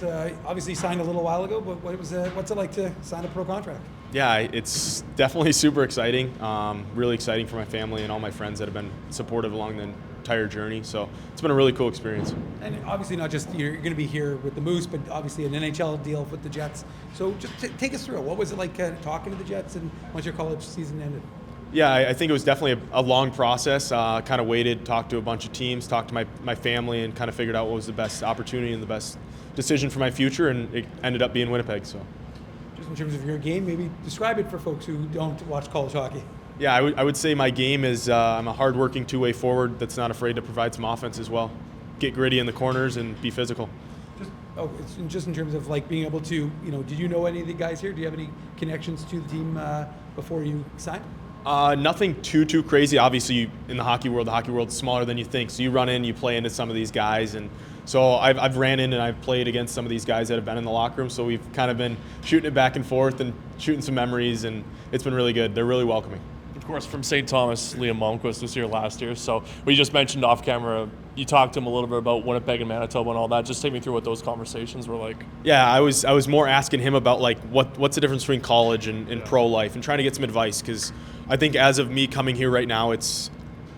Jets. Obviously signed a little while ago, but what's it like to sign a pro contract? Yeah, it's definitely super exciting. Really exciting for my family and all my friends that have been supportive along the entire journey. So it's been a really cool experience. And obviously not just you're going to be here with the Moose, but obviously an NHL deal with the Jets. So just take us through it. What was it like talking to the Jets and once your college season ended? Yeah, I think it was definitely a long process. Kind of waited, talked to a bunch of teams, talked to my family, and kind of figured out what was the best opportunity and the best decision for my future, and it ended up being Winnipeg. So, just in terms of your game, maybe describe it for folks who don't watch college hockey. Yeah, I would say my game is I'm a hard-working two-way forward that's not afraid to provide some offense as well. Get gritty in the corners and be physical. It's just in terms of like being able to, did you know any of the guys here? Do you have any connections to the team before you signed? Nothing too crazy. Obviously, in the hockey world's smaller than you think. So you run in, you play into some of these guys, and so I've ran in and I've played against some of these guys that have been in the locker room. So we've kind of been shooting it back and forth and shooting some memories, and it's been really good. They're really welcoming. Of course, from St. Thomas, Liam Malmquist was here last year. So we just mentioned off camera, you talked to him a little bit about Winnipeg and Manitoba and all that. Just take me through what those conversations were like. Yeah, I was more asking him about like what's the difference between college and pro life, and trying to get some advice, because I think as of me coming here right now,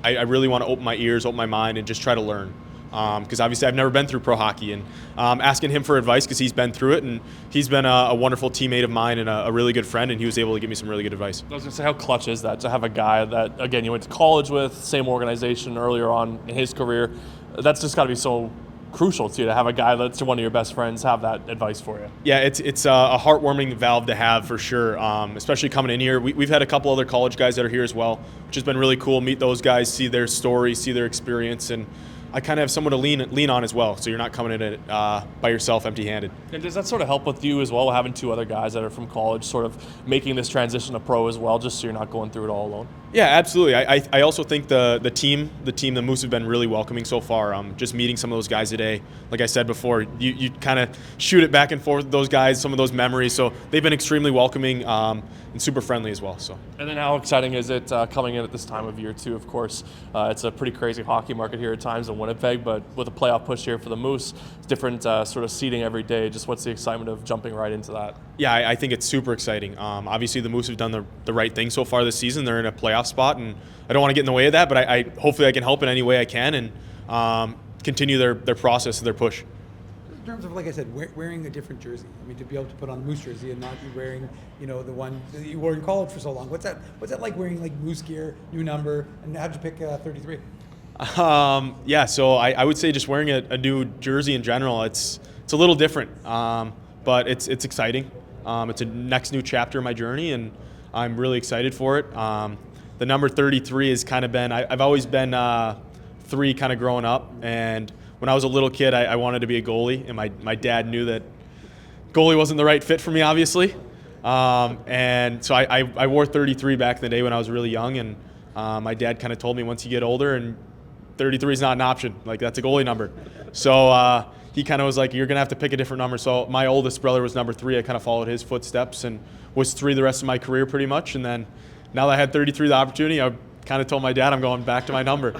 I really want to open my ears, open my mind, and just try to learn. Because obviously I've never been through pro hockey, and asking him for advice because he's been through it, and he's been a wonderful teammate of mine and a really good friend, and he was able to give me some really good advice. I was going to say, how clutch is that to have a guy that, again, you went to college with, same organization earlier on in his career? That's just got to be so crucial to you to have a guy that's one of your best friends have that advice for you. Yeah, it's a heartwarming valve to have for sure, especially coming in here. We've had a couple other college guys that are here as well, which has been really cool. Meet those guys, see their story, see their experience, and I kind of have someone to lean on as well, so you're not coming in it by yourself empty-handed. And does that sort of help with you as well, having two other guys that are from college sort of making this transition to pro as well, just so you're not going through it all alone? Yeah, absolutely. I also think the team, the Moose have been really welcoming so far. Just meeting some of those guys today, like I said before, you kind of shoot it back and forth with those guys, some of those memories. So they've been extremely welcoming and super friendly as well. So. And then how exciting is it coming in at this time of year too? Of course, it's a pretty crazy hockey market here at times in Winnipeg, but with a playoff push here for the Moose, different sort of seeding every day. Just what's the excitement of jumping right into that? Yeah, I think it's super exciting. Obviously, the Moose have done the right thing so far this season. They're in a playoff spot, and I don't want to get in the way of that, but I hopefully I can help in any way I can and continue their process and their push. In terms of, like I said, wearing a different jersey. I mean, to be able to put on the Moose jersey and not be wearing, the one that you wore in college for so long. What's that like wearing like Moose gear, new number, and how'd you pick 33? Yeah, so I would say just wearing a new jersey in general, it's a little different, but it's exciting. It's a next new chapter in my journey, and I'm really excited for it. The number 33 has kind of been, I've always been 3 kind of growing up, and when I was a little kid, I wanted to be a goalie, and my dad knew that goalie wasn't the right fit for me, obviously. And so I wore 33 back in the day when I was really young, and my dad kind of told me once you get older, and 33 is not an option, like that's a goalie number. So he kind of was like, you're going to have to pick a different number. So my oldest brother was number 3. I kind of followed his footsteps and was 3 the rest of my career pretty much. And then now that I had 33 the opportunity, I kind of told my dad I'm going back to my number.